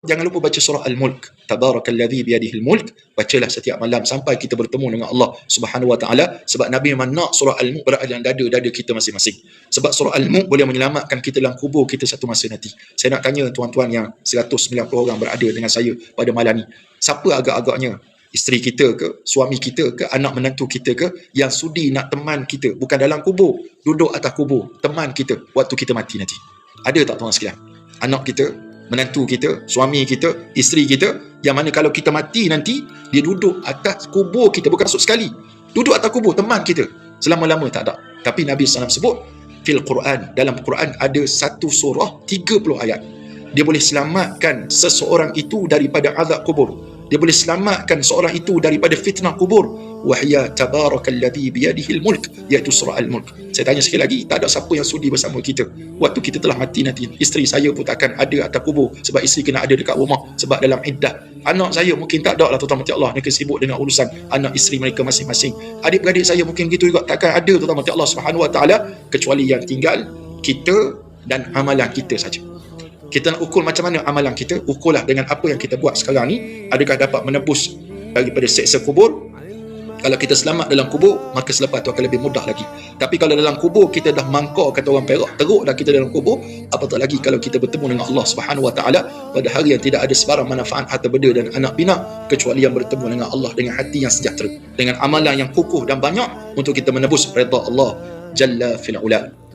Jangan lupa baca surah Al-Mulk. Tabarakalladzi biyadihil mulk. Bacalah setiap malam sampai kita bertemu dengan Allah Subhanahu wa taala, sebab Nabi memang nak surah Al-Mulk berada dalam dada-dada kita masing-masing. Sebab surah Al-Mulk boleh menyelamatkan kita dalam kubur kita satu masa nanti. Saya nak tanya tuan-tuan yang 190 orang berada dengan saya pada malam ni, siapa agak-agaknya isteri kita ke, suami kita ke, anak menantu kita ke, yang sudi nak teman kita, bukan dalam kubur, duduk atas kubur, teman kita waktu kita mati nanti? Ada tak tuan sekalian? Anak kita, menantu kita, suami kita, isteri kita, yang mana kalau kita mati nanti, dia duduk atas kubur kita, bukan masuk sekali, duduk atas kubur, teman kita selama-lama tak ada. Tapi Nabi SAW sebut fil Quran, dalam Quran ada satu surah 30 ayat, dia boleh selamatkan seseorang itu daripada azab kubur, dia boleh selamatkan seorang itu daripada fitnah kubur. Wahya tabarakalladzi biyadihil mulk, iaitu surah Al-Mulk. Saya tanya sekali lagi, tak ada siapa yang sudi bersama kita waktu kita telah mati nanti. Isteri saya pun takkan ada atas kubur, sebab isteri kena ada dekat rumah, sebab dalam iddah. Anak saya mungkin tak ada lah, tuan-tuan Allah, mereka sibuk dengan urusan anak isteri mereka masing-masing. Adik-beradik saya mungkin gitu juga, takkan ada, tuan-tuan Allah Subhanahu wa taala, kecuali yang tinggal kita dan amalan kita saja. Kita nak ukur macam mana amalan kita, ukurlah dengan apa yang kita buat sekarang ni, adakah dapat menebus daripada seksa kubur. Kalau kita selamat dalam kubur, maka selepas tu akan lebih mudah lagi. Tapi kalau dalam kubur kita dah mangkau, kata orang Perak, teruk dah kita dalam kubur, apatah lagi kalau kita bertemu dengan Allah Subhanahu wa taala pada hari yang tidak ada sebarang manfaat harta benda dan anak pinak, kecuali yang bertemu dengan Allah dengan hati yang sejahtera, dengan amalan yang kukuh dan banyak untuk kita menebus redha Allah Jalla fil Ula.